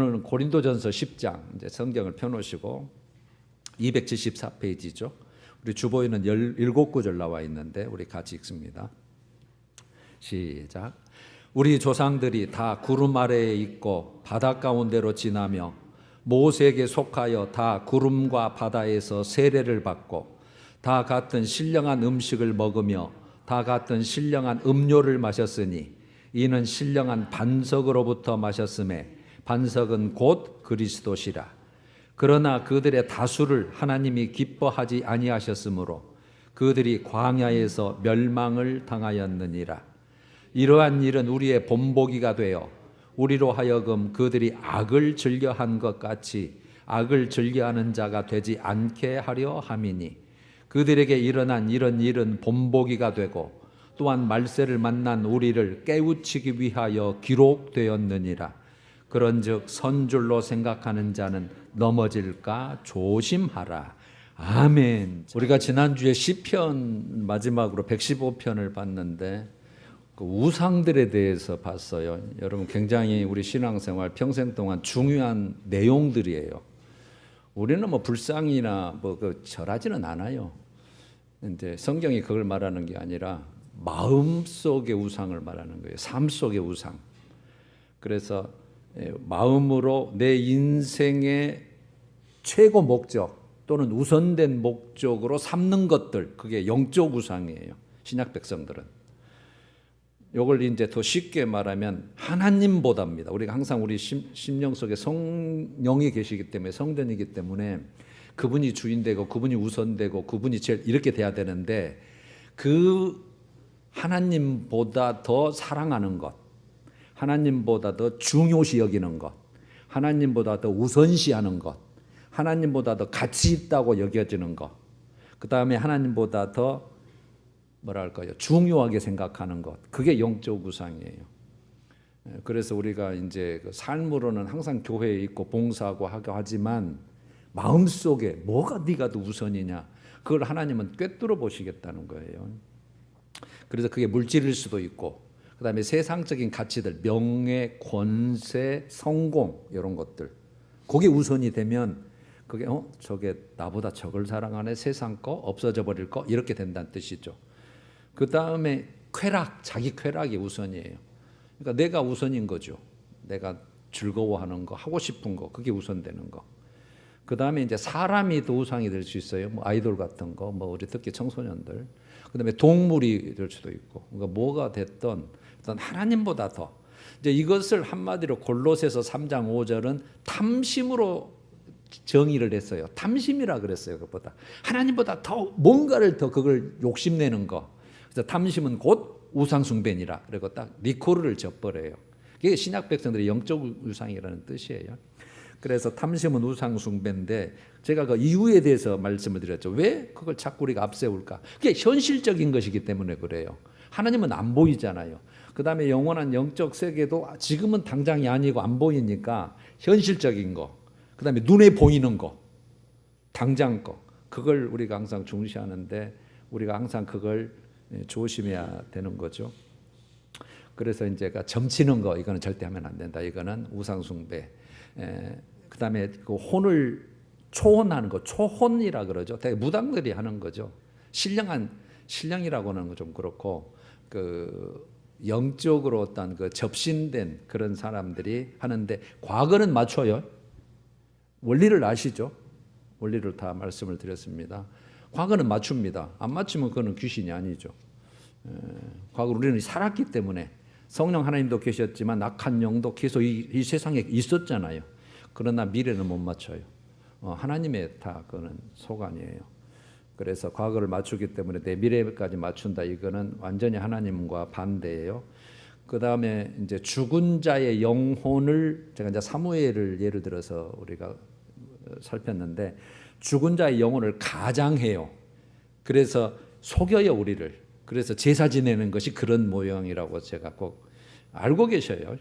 오늘은 고린도전서 10장 이제 성경을 펴놓으시고 274페이지죠. 우리 주보에는 17구절 나와 있는데 우리 같이 읽습니다. 시작. 우리 조상들이 다 구름 아래에 있고 바다 가운데로 지나며 모세에게 속하여 다 구름과 바다에서 세례를 받고 다 같은 신령한 음식을 먹으며 다 같은 신령한 음료를 마셨으니 이는 신령한 반석으로부터 마셨음에 반석은 곧 그리스도시라. 그러나 그들의 다수를 하나님이 기뻐하지 아니하셨으므로 그들이 광야에서 멸망을 당하였느니라. 이러한 일은 우리의 본보기가 되어 우리로 하여금 그들이 악을 즐겨한 것 같이 악을 즐겨하는 자가 되지 않게 하려 함이니 그들에게 일어난 이런 일은 본보기가 되고 또한 말세를 만난 우리를 깨우치기 위하여 기록되었느니라. 그런즉 선줄로 생각하는 자는 넘어질까 조심하라. 아멘. 우리가 지난주에 시편 마지막으로 115편을 봤는데 그 우상들에 대해서 봤어요. 여러분 굉장히 우리 신앙생활 평생 동안 중요한 내용들이에요. 우리는 뭐 불상이나 절하지는 않아요. 이제 성경이 그걸 말하는 게 아니라 마음 속의 우상을 말하는 거예요. 삶 속의 우상. 그래서 마음으로 내 인생의 최고 목적 또는 우선된 목적으로 삼는 것들, 그게 영적 우상이에요. 신약 백성들은. 이걸 이제 더 쉽게 말하면 하나님보다입니다. 우리가 항상 우리 심령 속에 성령이 계시기 때문에, 성전이기 때문에 그분이 주인되고 그분이 우선되고 그분이 제일 이렇게 돼야 되는데 그 하나님보다 더 사랑하는 것, 하나님보다 더 중요시 여기는 것, 하나님보다 더 우선시하는 것, 하나님보다 더 가치 있다고 여겨지는 것, 그 다음에 하나님보다 더 중요하게 생각하는 것, 그게 영적 우상이에요. 그래서 우리가 이제 삶으로는 항상 교회에 있고 봉사하고 하지만 마음속에 뭐가 네가 더 우선이냐, 그걸 하나님은 꿰뚫어 보시겠다는 거예요. 그래서 그게 물질일 수도 있고 그 다음에 세상적인 가치들, 명예, 권세, 성공 이런 것들, 그게 우선이 되면 그게 저게 나보다 저걸 사랑하네, 세상 거 없어져 버릴 거, 이렇게 된다는 뜻이죠. 그 다음에 쾌락, 자기 쾌락이 우선이에요. 그러니까 내가 우선인 거죠. 내가 즐거워하는 거, 하고 싶은 거, 그게 우선되는 거. 그 다음에 이제 사람이 또 우상이 될 수 있어요. 뭐 아이돌 같은 거, 뭐 우리 특히 청소년들. 그 다음에 동물이 될 수도 있고. 그러니까 뭐가 됐던 일단 하나님보다 더. 이제 이것을 한마디로 골로새서 3장 5절은 탐심으로 정의를 했어요. 탐심이라 그랬어요. 그것보다 하나님보다 더 뭔가를 더 그걸 욕심내는 거. 그래서 탐심은 곧 우상숭배니라. 그리고 딱 리코르를 져버려요. 이게 신약 백성들의 영적 우상이라는 뜻이에요. 그래서 탐심은 우상숭배인데 제가 그 이유에 대해서 말씀을 드렸죠. 왜 그걸 자꾸 우리가 앞세울까? 그게 현실적인 것이기 때문에 그래요. 하나님은 안 보이잖아요. 그 다음에 영원한 영적 세계도 지금은 당장이 아니고 안 보이니까 현실적인 거, 그 다음에 눈에 보이는 거, 당장 거, 그걸 우리가 항상 중시하는데 우리가 항상 그걸 조심해야 되는 거죠. 그래서 이제 점치는 거, 이거는 절대 하면 안 된다. 이거는 우상숭배. 그 다음에 그 혼을 초혼하는 거, 초혼이라 그러죠. 되게 무당들이 하는 거죠. 신령이라고는 좀 그렇고 그 영적으로 어떤 그 접신된 그런 사람들이 하는데 과거는 맞춰요. 원리를 아시죠? 원리를 다 말씀을 드렸습니다. 과거는 맞춥니다. 안 맞추면 그거는 귀신이 아니죠. 과거 우리는 살았기 때문에 성령 하나님도 계셨지만 악한 영도 계속 이 세상에 있었잖아요. 그러나 미래는 못 맞춰요. 하나님의 다 그거는 소관이에요. 그래서 과거를 맞추기 때문에 내 미래까지 맞춘다. 이거는 완전히 하나님과 반대예요. 그 다음에 이제 죽은 자의 영혼을 제가 이제 사무엘을 예를 들어서 우리가 살폈는데 죽은 자의 영혼을 가장해요. 그래서 속여요 우리를. 그래서 제사 지내는 것이 그런 모양이라고 제가 꼭 알고 계셔요.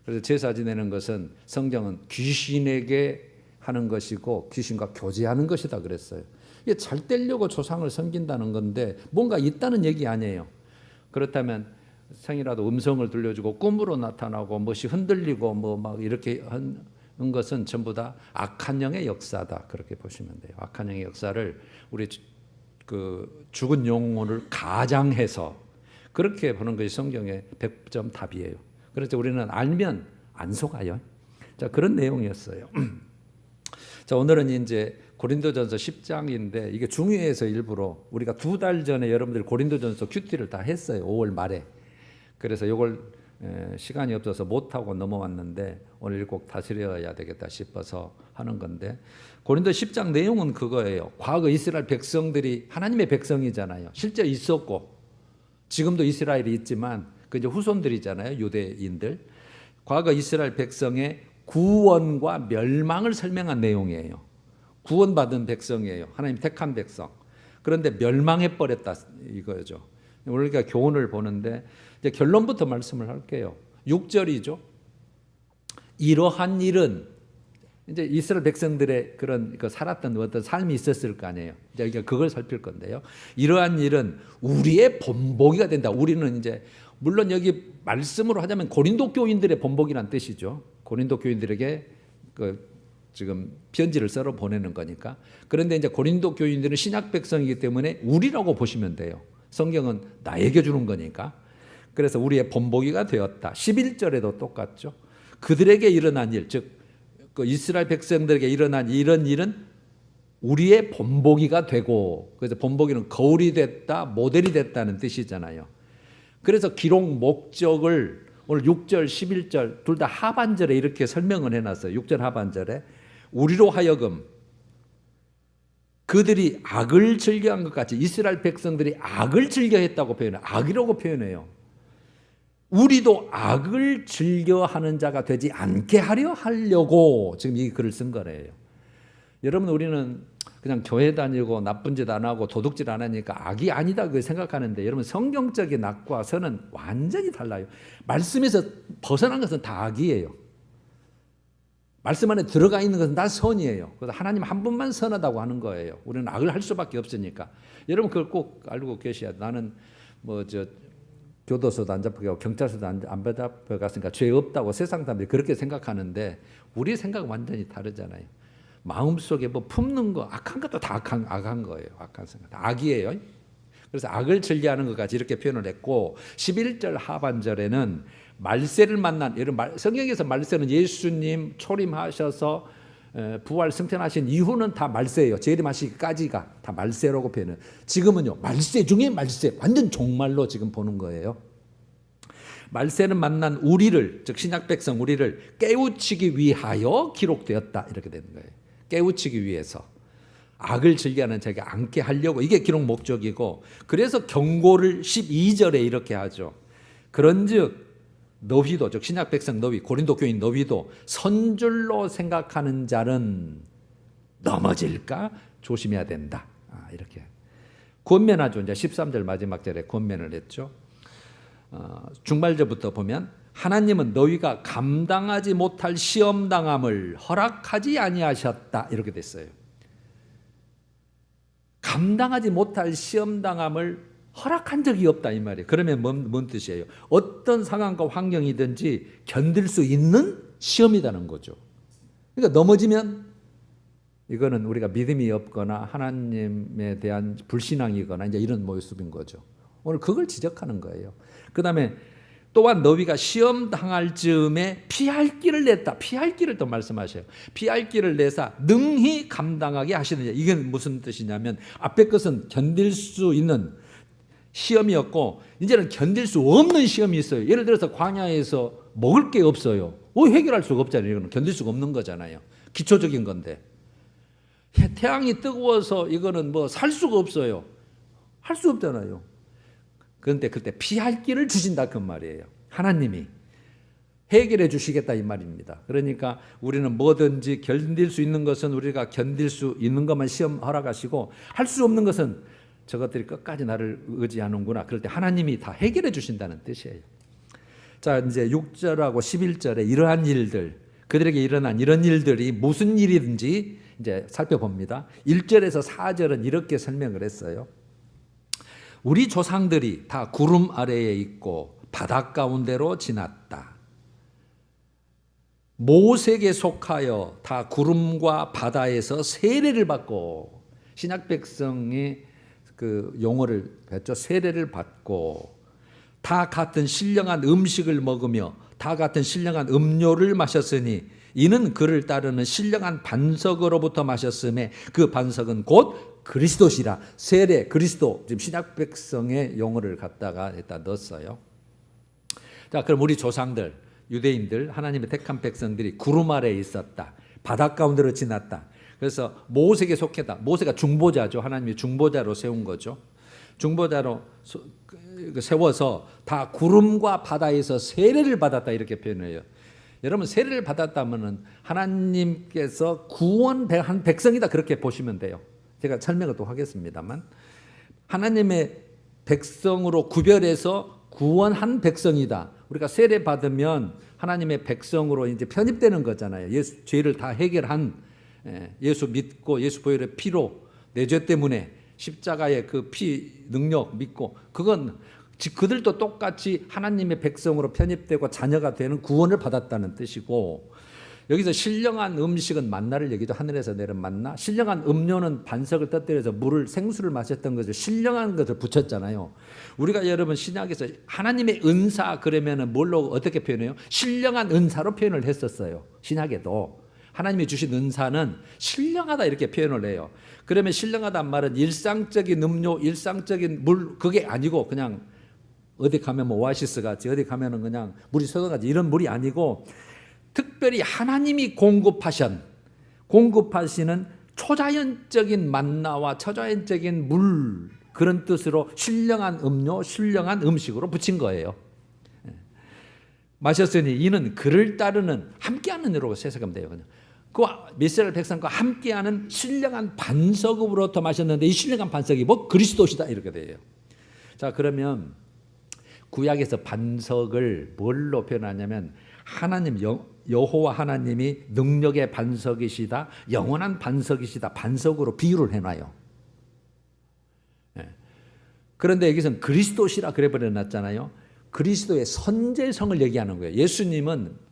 그래서 제사 지내는 것은 성경은 귀신에게 하는 것이고 귀신과 교제하는 것이다 그랬어요. 이게 잘 되려고 조상을 섬긴다는 건데 뭔가 있다는 얘기 아니에요. 그렇다면 생이라도 음성을 들려주고 꿈으로 나타나고 무엇이 흔들리고 뭐 막 이렇게 것은 전부 다 악한 영의 역사다. 그렇게 보시면 돼요. 악한 영의 역사를 우리 그 죽은 영혼을 가장해서 그렇게 보는 것이 성경의 100점 답이에요. 그래서 우리는 알면 안 속아요. 자, 그런 내용이었어요. 자, 오늘은 이제 고린도전서 10장인데 이게 중요해서 일부러 우리가 2달 전에 여러분들 고린도전서 큐티를 다 했어요. 5월 말에. 그래서 이걸 시간이 없어서 못하고 넘어왔는데 오늘 꼭 다스려야 되겠다 싶어서 하는 건데, 고린도 10장 내용은 그거예요. 과거 이스라엘 백성들이 하나님의 백성이잖아요. 실제 있었고 지금도 이스라엘이 있지만 그 이제 후손들이잖아요. 유대인들. 과거 이스라엘 백성의 구원과 멸망을 설명한 내용이에요. 구원받은 백성이에요. 하나님 택한 백성. 그런데 멸망해 버렸다 이거죠. 우리가 교훈을 보는데 이제 결론부터 말씀을 할게요. 6절이죠. 이러한 일은 이제 이스라엘 백성들의 그런 살았던 어떤 삶이 있었을 거 아니에요. 이제 그걸 살필 건데요. 이러한 일은 우리의 본보기가 된다. 우리는 이제 물론 여기 말씀으로 하자면 고린도 교인들의 본보기란 뜻이죠. 고린도 교인들에게 지금 편지를 써서 보내는 거니까. 그런데 이제 고린도 교인들은 신약 백성이기 때문에 우리라고 보시면 돼요. 성경은 나에게 주는 거니까. 그래서 우리의 본보기가 되었다. 11절에도 똑같죠. 그들에게 일어난 일, 즉 그 이스라엘 백성들에게 일어난 이런 일은 우리의 본보기가 되고, 그래서 본보기는 거울이 됐다, 모델이 됐다는 뜻이잖아요. 그래서 기록 목적을 오늘 6절, 11절 둘 다 하반절에 이렇게 설명을 해놨어요. 6절 하반절에 우리로 하여금 그들이 악을 즐겨한 것 같이 이스라엘 백성들이 악을 즐겨했다고 표현해요. 악이라고 표현해요. 우리도 악을 즐겨하는 자가 되지 않게 하려고 지금 이 글을 쓴 거래요. 여러분, 우리는 그냥 교회 다니고 나쁜 짓 안 하고 도둑질 안 하니까 악이 아니다 그 생각하는데, 여러분 성경적인 악과 선은 완전히 달라요. 말씀에서 벗어난 것은 다 악이에요. 말씀 안에 들어가 있는 것은 다 선이에요. 그래서 하나님 한 분만 선하다고 하는 거예요. 우리는 악을 할 수밖에 없으니까. 여러분 그걸 꼭 알고 계셔야 돼요. 나는 교도소도 안 잡혀가고 경찰서도 안 잡혀갔으니까 죄 없다고 세상 사람들이 그렇게 생각하는데, 우리 생각은 완전히 다르잖아요. 마음속에 품는 거 악한 것도 다 악한 거예요. 악한 생각 악이에요. 그래서 악을 즐겨하는 것까지 이렇게 표현을 했고, 11절 하반절에는 말세를 만난, 성경에서 말세는 예수님 초림하셔서 부활 승천하신 이후는 다 말세예요. 재림하시기까지가 다 말세라고 표현해요. 지금은요, 말세 중에 말세, 완전 종말로 지금 보는 거예요. 말세는 만난 우리를, 즉 신약 백성 우리를 깨우치기 위하여 기록되었다 이렇게 되는 거예요. 깨우치기 위해서 악을 즐겨하는 자에게 않게 하려고, 이게 기록 목적이고, 그래서 경고를 12절에 이렇게 하죠. 그런즉 너희도, 즉 신약 백성 너희, 고린도 교인 너희도 선줄로 생각하는 자는 넘어질까 조심해야 된다. 이렇게 권면하죠. 이제 13절 마지막 절에 권면을 했죠. 중발절부터 보면 하나님은 너희가 감당하지 못할 시험당함을 허락하지 아니하셨다 이렇게 됐어요. 감당하지 못할 시험당함을 허락한 적이 없다 이 말이에요. 그러면 뭔 뜻이에요? 어떤 상황과 환경이든지 견딜 수 있는 시험이라는 거죠. 그러니까 넘어지면 이거는 우리가 믿음이 없거나 하나님에 대한 불신앙이거나 이제 이런 모습인 거죠. 오늘 그걸 지적하는 거예요. 그 다음에 또한 너희가 시험 당할 즈음에 피할 길을 냈다. 피할 길을 또 말씀하셔요. 피할 길을 내사 능히 감당하게 하시느냐. 이게 무슨 뜻이냐면 앞에 것은 견딜 수 있는 시험이었고 이제는 견딜 수 없는 시험이 있어요. 예를 들어서 광야에서 먹을 게 없어요. 해결할 수가 없잖아요. 이거는 견딜 수가 없는 거잖아요. 기초적인 건데. 태양이 뜨거워서 이거는 살 수가 없어요. 할 수 없잖아요. 그런데 그때 피할 길을 주신다 그 말이에요. 하나님이 해결해 주시겠다 이 말입니다. 그러니까 우리는 뭐든지 견딜 수 있는 것은 우리가 견딜 수 있는 것만 시험 허락하시고, 할 수 없는 것은 저것들이 끝까지 나를 의지하는구나. 그럴 때 하나님이 다 해결해 주신다는 뜻이에요. 자, 이제 6절하고 11절에 이러한 일들, 그들에게 일어난 이런 일들이 무슨 일이든지 이제 살펴봅니다. 1절에서 4절은 이렇게 설명을 했어요. 우리 조상들이 다 구름 아래에 있고 바닷 가운데로 지났다. 모세에게 속하여 다 구름과 바다에서 세례를 받고, 신약 백성이 그 용어를 했죠. 세례를 받고 다 같은 신령한 음식을 먹으며 다 같은 신령한 음료를 마셨으니 이는 그를 따르는 신령한 반석으로부터 마셨음에 그 반석은 곧 그리스도시라. 세례, 그리스도, 지금 신약 백성의 용어를 갖다가 일단 넣었어요. 자, 그럼 우리 조상들, 유대인들, 하나님의 택한 백성들이 구름 아래에 있었다. 바닷 가운데로 지났다. 그래서 모세에게 속했다. 모세가 중보자죠. 하나님이 중보자로 세운 거죠. 중보자로 세워서 다 구름과 바다에서 세례를 받았다 이렇게 표현해요. 여러분, 세례를 받았다면 하나님께서 구원한 백성이다 그렇게 보시면 돼요. 제가 설명을 또 하겠습니다만, 하나님의 백성으로 구별해서 구원한 백성이다. 우리가 세례 받으면 하나님의 백성으로 이제 편입되는 거잖아요. 예수 죄를 다 해결한, 예수 믿고 예수 보혈의 피로 내 죄 때문에 십자가의 그 피 능력 믿고, 그건 그들도 똑같이 하나님의 백성으로 편입되고 자녀가 되는 구원을 받았다는 뜻이고, 여기서 신령한 음식은 만나를 얘기죠. 하늘에서 내린 만나. 신령한 음료는 반석을 터뜨려서 생수를 마셨던 것을 신령한 것을 붙였잖아요. 우리가 여러분 신약에서 하나님의 은사 그러면은 뭘로 어떻게 표현해요? 신령한 은사로 표현을 했었어요. 신약에도 하나님이 주신 은사는 신령하다 이렇게 표현을 해요. 그러면 신령하다는 말은 일상적인 음료, 일상적인 물, 그게 아니고 그냥 어디 가면 뭐 오아시스 같이 어디 가면은 그냥 물이 쏟아가지 이런 물이 아니고, 특별히 하나님이 공급하시는 초자연적인 만나와 초자연적인 물, 그런 뜻으로 신령한 음료, 신령한 음식으로 붙인 거예요. 마셨으니 이는 그를 따르는 함께하는 이라고 해석하면 돼요. 그 이스라엘 백성과 함께하는 신령한 반석으로부터 마셨는데 이 신령한 반석이 뭐 그리스도시다 이렇게 돼요. 자, 그러면 구약에서 반석을 뭘로 표현하냐면 하나님 여호와 하나님이 능력의 반석이시다, 영원한 반석이시다, 반석으로 비유를 해놔요. 그런데 여기서는 그리스도시라 그래 버려놨잖아요. 그리스도의 선제성을 얘기하는 거예요. 예수님은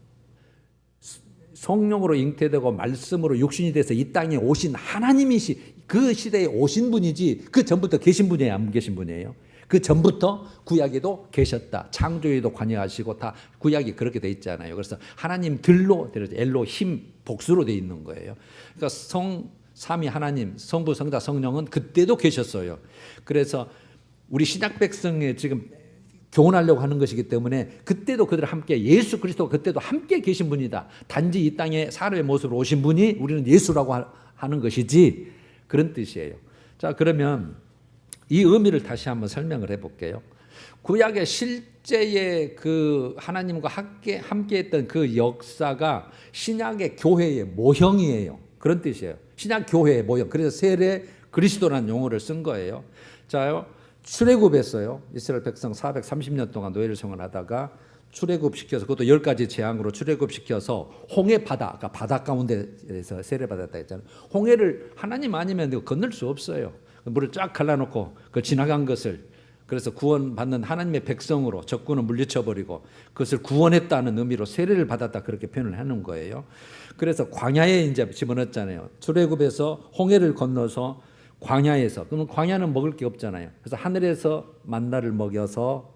성령으로 잉태되고 말씀으로 육신이 돼서 이 땅에 오신 하나님이시, 그 시대에 오신 분이지 그 전부터 계신 분이에요, 안 계신 분이에요? 그 전부터 구약에도 계셨다. 창조에도 관여하시고 다 구약이 그렇게 돼 있잖아요. 그래서 하나님들로 엘로힘 복수로 돼 있는 거예요. 그러니까 삼위 하나님, 성부, 성자, 성령은 그때도 계셨어요. 그래서 우리 신약 백성에 지금 교훈하려고 하는 것이기 때문에 그때도 그들 함께, 예수 그리스도가 그때도 함께 계신 분이다. 단지 이 땅에 사람의 모습으로 오신 분이 우리는 예수라고 하는 것이지, 그런 뜻이에요. 자, 그러면 이 의미를 다시 한번 설명을 해볼게요. 구약의 실제의 그 하나님과 함께했던 그 역사가 신약의 교회의 모형이에요. 그런 뜻이에요. 신약 교회의 모형. 그래서 세례 그리스도라는 용어를 쓴 거예요. 자요, 출애굽했어요. 이스라엘 백성 430년 동안 노예를 생활하다가 출애굽시켜서, 그것도 10가지 재앙으로 출애굽시켜서 홍해 바다, 아까 바다 가운데에서 세례받았다 했잖아요. 홍해를 하나님 아니면 건널 수 없어요. 물을 쫙 갈라놓고 그 지나간 것을, 그래서 구원받는 하나님의 백성으로 적군을 물리쳐버리고 그것을 구원했다는 의미로 세례를 받았다 그렇게 표현을 하는 거예요. 그래서 광야에 이제 집어넣었잖아요. 출애굽에서 홍해를 건너서 광야에서, 그러면 광야는 먹을 게 없잖아요. 그래서 하늘에서 만나를 먹여서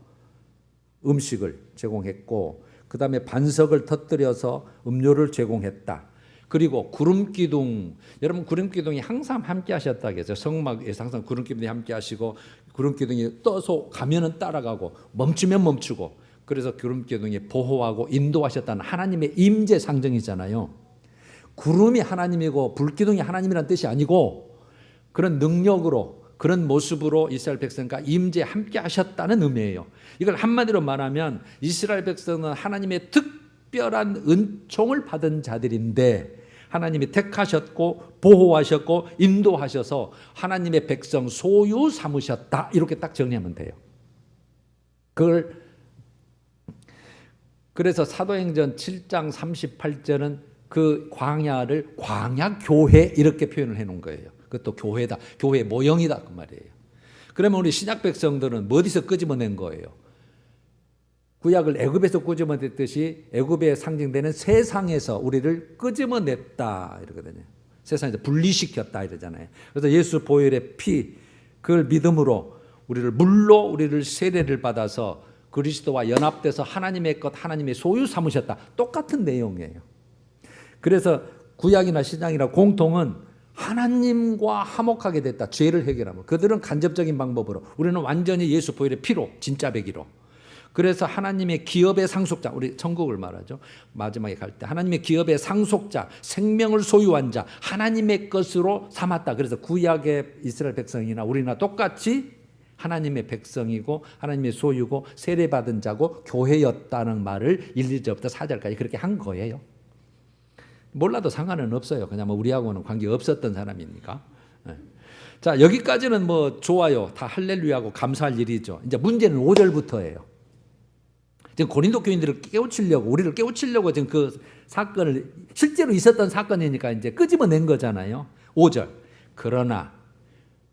음식을 제공했고, 그 다음에 반석을 터뜨려서 음료를 제공했다. 그리고 구름기둥, 여러분 구름기둥이 항상 함께 하셨다고 해서 성막에서 항상 구름기둥이 함께 하시고, 구름기둥이 떠서 가면은 따라가고 멈추면 멈추고, 그래서 구름기둥이 보호하고 인도하셨다는 하나님의 임재 상징이잖아요. 구름이 하나님이고 불기둥이 하나님이란 뜻이 아니고, 그런 능력으로 그런 모습으로 이스라엘 백성과 임재 함께 하셨다는 의미예요. 이걸 한마디로 말하면 이스라엘 백성은 하나님의 특별한 은총을 받은 자들인데 하나님이 택하셨고 보호하셨고 인도하셔서 하나님의 백성 소유 삼으셨다, 이렇게 딱 정리하면 돼요. 그래서 사도행전 7장 38절은 그 광야를 광야교회 이렇게 표현을 해놓은 거예요. 그것도 교회다, 교회 모형이다 그 말이에요. 그러면 우리 신약 백성들은 뭐 어디서 끄집어낸 거예요? 구약을 애굽에서 끄집어냈듯이 애굽에 상징되는 세상에서 우리를 끄집어냈다 이러거든요. 세상에서 분리시켰다 이러잖아요. 그래서 예수 보혈의 피, 그걸 믿음으로 물로 우리를 세례를 받아서 그리스도와 연합돼서 하나님의 것, 하나님의 소유 삼으셨다. 똑같은 내용이에요. 그래서 구약이나 신약이나 공통은 하나님과 화목하게 됐다. 죄를 해결하면. 그들은 간접적인 방법으로, 우리는 완전히 예수 보혈의 피로, 진짜 배기로. 그래서 하나님의 기업의 상속자, 우리 천국을 말하죠. 마지막에 갈 때 하나님의 기업의 상속자, 생명을 소유한 자, 하나님의 것으로 삼았다. 그래서 구약의 이스라엘 백성이나 우리나 똑같이 하나님의 백성이고 하나님의 소유고 세례받은 자고 교회였다는 말을 1, 2절부터 4절까지 그렇게 한 거예요. 몰라도 상관은 없어요. 그냥 뭐 우리하고는 관계 없었던 사람이니까. 자, 여기까지는 뭐 좋아요. 다 할렐루야하고 감사할 일이죠. 이제 문제는 5절부터예요. 지금 고린도 교인들을 깨우치려고, 우리를 깨우치려고 지금 그 사건을, 실제로 있었던 사건이니까 이제 끄집어낸 거잖아요. 5절. 그러나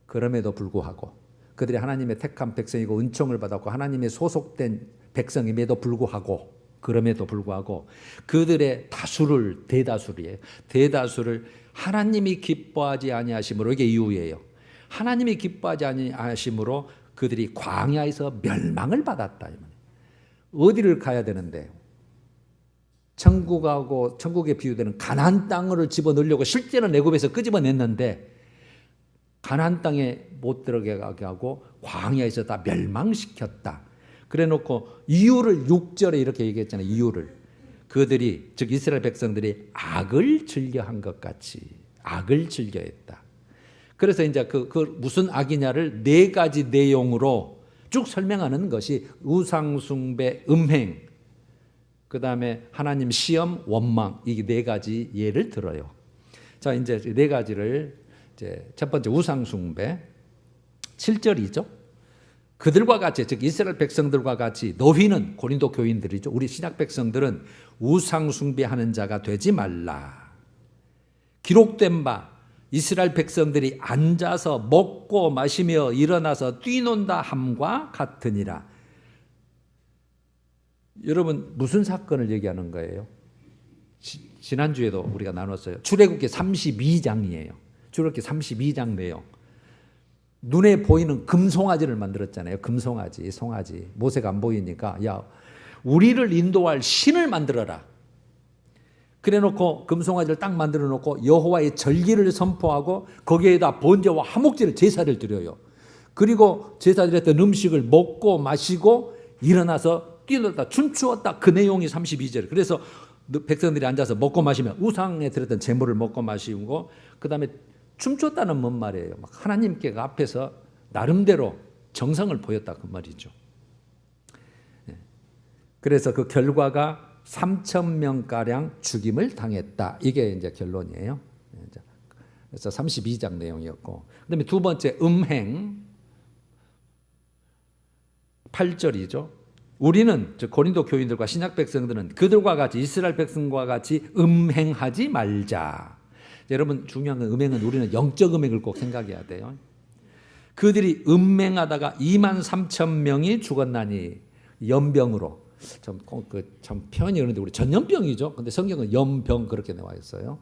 그럼에도 불구하고 그들이 하나님의 택한 백성이고 은총을 받았고 하나님의 소속된 백성임에도 불구하고, 그럼에도 불구하고 그들의 대다수를 하나님이 기뻐하지 아니하심으로, 이게 이유예요. 하나님이 기뻐하지 아니하심으로 그들이 광야에서 멸망을 받았다. 어디를 가야 되는데, 천국에 비유되는 가나안 땅을 집어넣으려고 실제는 애굽에서 끄집어냈는데 가나안 땅에 못 들어가게 하고 광야에서 다 멸망시켰다. 그래놓고 이유를 6절에 이렇게 얘기했잖아요. 이유를 그들이, 즉 이스라엘 백성들이 악을 즐겨한 것 같이 악을 즐겨했다. 그래서 이제 그 무슨 악이냐를 4가지 내용으로 쭉 설명하는 것이 우상숭배, 음행, 그 다음에 하나님 시험, 원망, 이 4가지 예를 들어요. 자, 이제 4가지를, 이제 첫 번째 우상숭배 7절이죠. 그들과 같이, 즉 이스라엘 백성들과 같이 너희는, 고린도 교인들이죠. 우리 신약 백성들은 우상숭배하는 자가 되지 말라. 기록된 바 이스라엘 백성들이 앉아서 먹고 마시며 일어나서 뛰논다 함과 같으니라. 여러분, 무슨 사건을 얘기하는 거예요? 지난주에도 우리가 나눴어요. 출애굽기 32장이에요. 출애굽기 32장 내용. 눈에 보이는 금송아지를 만들었잖아요. 금송아지, 송아지. 모세가 안 보이니까 야, 우리를 인도할 신을 만들어라. 그래놓고 금송아지를 딱 만들어 놓고 여호와의 절기를 선포하고 거기에다 번제와 화목제를, 제사를 드려요. 그리고 제사 드렸던 음식을 먹고 마시고 일어나서 뛰놀다 춤추었다. 그 내용이 32절. 그래서 백성들이 앉아서 먹고 마시면 우상에 드렸던 제물을 먹고 마시고, 그 다음에 춤췄다는 뭔 말이에요? 막 하나님께 앞에서 나름대로 정성을 보였다, 그 말이죠. 그래서 그 결과가 3,000명가량 죽임을 당했다. 이게 이제 결론이에요. 그래서 32장 내용이었고, 그 다음에 두 번째 음행 8절이죠. 우리는, 즉 고린도 교인들과 신약 백성들은 그들과 같이, 이스라엘 백성과 같이 음행하지 말자. 여러분, 중요한 건 음행은, 우리는 영적 음행을 꼭 생각해야 돼요. 그들이 음행하다가 23,000명이 죽었나니, 연병으로. 참 표현이 그런데 우리 전염병이죠. 근데 성경은 연병 그렇게 나와 있어요.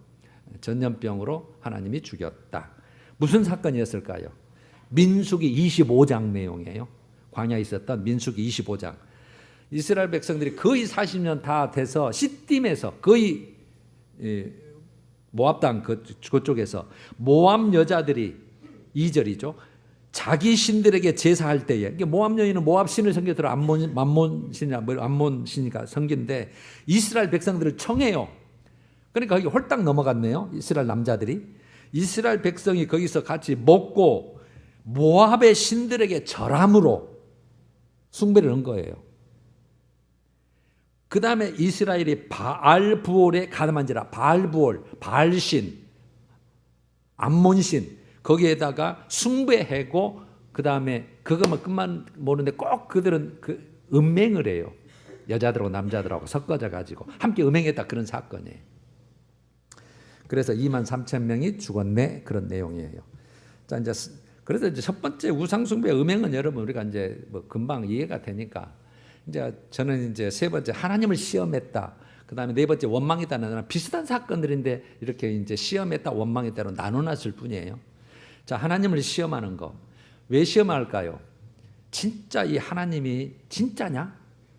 전염병으로 하나님이 죽였다. 무슨 사건이었을까요? 민수기 25장 내용이에요. 광야에 있었던 민수기 25장. 이스라엘 백성들이 거의 40년 다 돼서 시딤에서, 거의 모압 땅 그쪽에서 모압 여자들이, 2절이죠. 자기 신들에게 제사할 때에, 모압 여인은 모압 신을 섬겼더라. 암몬 신이니까 섬긴데 이스라엘 백성들을 청해요. 그러니까 거기 홀딱 넘어갔네요. 이스라엘 남자들이. 이스라엘 백성이 거기서 같이 먹고 모압의 신들에게 절함으로 숭배를 한 거예요. 그 다음에 이스라엘이 바알부올에 가담한지라. 바알부올, 바알신, 암몬신, 거기에다가 숭배하고, 그 다음에 그것만 끝만 모르는데 꼭 그들은 그 음행을 해요. 여자들하고 남자들하고 섞어져 가지고 함께 음행했다, 그런 사건이에요. 그래서 23,000명이 죽었네, 그런 내용이에요. 자, 그래서 이제 첫 번째 우상숭배 음행은, 여러분 우리가 이제 뭐 금방 이해가 되니까, 이제 저는 이제 세 번째 하나님을 시험했다. 그다음에 네 번째 원망했다는 비슷한 사건들인데 이렇게 이제 시험했다, 원망했다로 나눠놨을 뿐이에요. 자, 하나님을 시험하는 거. 왜 시험할까요? 진짜 이 하나님이 진짜냐?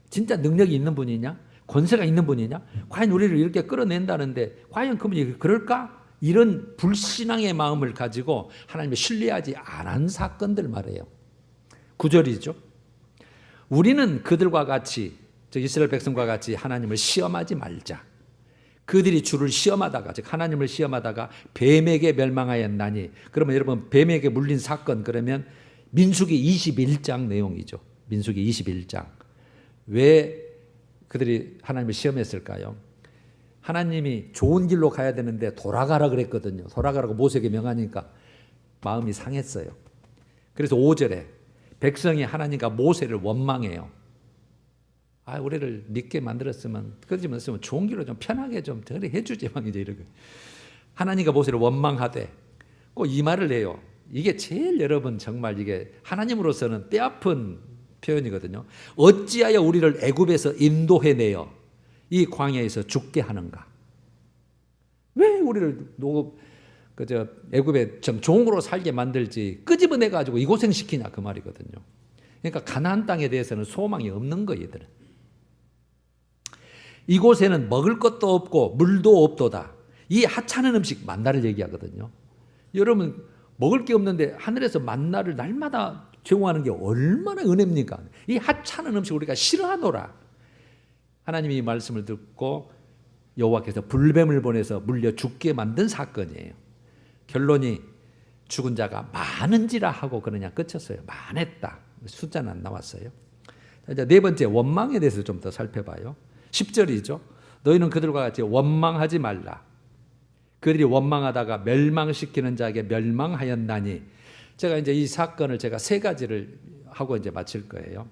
진짜 능력이 있는 분이냐? 권세가 있는 분이냐? 과연 우리를 이렇게 끌어낸다는데 과연 그분이 그럴까? 이런 불신앙의 마음을 가지고 하나님을 신뢰하지 않은 사건들 말이에요. 9절이죠. 우리는 그들과 같이, 저 이스라엘 백성과 같이 하나님을 시험하지 말자. 그들이 주를 시험하다가, 즉 하나님을 시험하다가 뱀에게 멸망하였나니. 그러면 여러분, 뱀에게 물린 사건, 그러면 민수기 21장 내용이죠. 민수기 21장. 왜 그들이 하나님을 시험했을까요? 하나님이 좋은 길로 가야 되는데 돌아가라 그랬거든요. 돌아가라고 모세에게 명하니까 마음이 상했어요. 그래서 5절에 백성이 하나님과 모세를 원망해요. 우리를 믿게 만들었으면, 그러지 않으면 좋은 길로 좀 편하게 좀 해주지 막 이제 이러고. 하나님과 모세를 원망하되 꼭 이 말을 해요. 이게 제일 여러분 정말 이게 하나님으로서는 뼈아픈 표현이거든요. 어찌하여 우리를 애굽에서 인도해내어 이 광야에서 죽게 하는가? 왜 우리를 애굽에 좀 종으로 살게 만들지 끄집어내 가지고 이 고생 시키냐 그 말이거든요. 그러니까 가나안 땅에 대해서는 소망이 없는 거예요, 얘들은. 이곳에는 먹을 것도 없고 물도 없도다. 이 하찮은 음식, 만나를 얘기하거든요. 여러분, 먹을 게 없는데 하늘에서 만나를 날마다 제공하는 게 얼마나 은혜입니까? 이 하찮은 음식 우리가 싫어하노라. 하나님이 이 말씀을 듣고 여호와께서 불뱀을 보내서 물려 죽게 만든 사건이에요. 결론이 죽은 자가 많은지라 하고 그러냐 끝쳤어요. 많았다. 숫자는 안 나왔어요. 이제 네 번째 원망에 대해서 좀 더 살펴봐요. 10절이죠. 너희는 그들과 같이 원망하지 말라. 그들이 원망하다가 멸망시키는 자에게 멸망하였나니. 제가 이제 이 사건을 제가 세 가지를 하고 이제 마칠 거예요.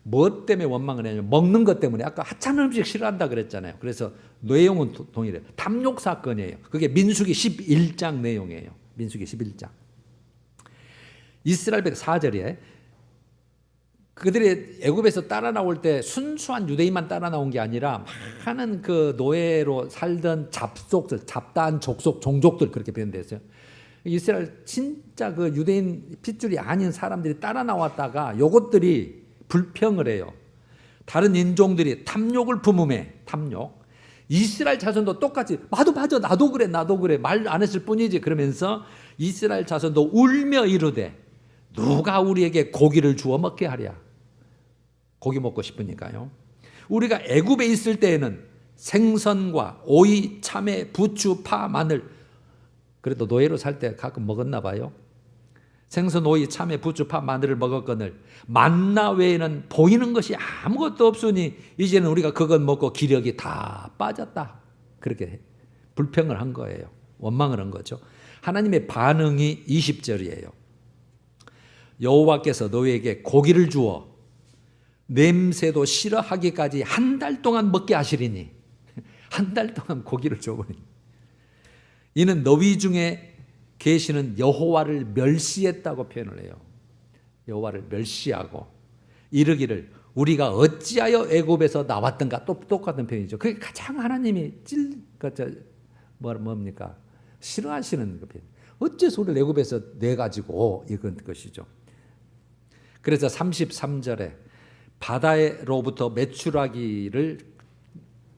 무엇 때문에 원망을 했냐면 먹는 것 때문에. 아까 하찮은 음식 싫어한다 그랬잖아요. 그래서 내용은 동일해요. 탐욕 사건이에요. 그게 민수기 11장 내용이에요. 민수기 11장. 이스라엘 백 4절에 그들이 애굽에서 따라 나올 때 순수한 유대인만 따라 나온 게 아니라 많은 그 노예로 살던 잡속들, 잡다한 족속, 종족들 그렇게 표현됐어요. 이스라엘 진짜 그 유대인 핏줄이 아닌 사람들이 따라 나왔다가 요것들이 불평을 해요. 다른 인종들이 탐욕을 품음에 탐욕. 이스라엘 자손도 똑같이 맞아 나도 그래 말 안 했을 뿐이지 그러면서 이스라엘 자손도 울며 이르되 누가 우리에게 고기를 주워 먹게 하랴. 고기 먹고 싶으니까요. 우리가 애굽에 있을 때에는 생선과 오이, 참외, 부추, 파, 마늘, 그래도 노예로 살 때 가끔 먹었나 봐요. 생선, 오이, 참외, 부추, 파, 마늘을 먹었거늘 만나 외에는 보이는 것이 아무것도 없으니 이제는 우리가 그것 먹고 기력이 다 빠졌다. 그렇게 불평을 한 거예요. 원망을 한 거죠. 하나님의 반응이 20절이에요. 여호와께서 너희에게 고기를 주어 냄새도 싫어하기까지 한 달 동안 먹게 하시리니. 한 달 동안 고기를 줘버리니. 이는 너희 중에 계시는 여호와를 멸시했다고 표현을 해요. 여호와를 멸시하고 이르기를 우리가 어찌하여 애굽에서 나왔던가. 또 똑같은 표현이죠. 그게 가장 하나님이 뭡니까? 싫어하시는 그 표현. 어째서 우리를 애굽에서 내가지고 이건 것이죠. 그래서 33절에 바다로부터 메추라기를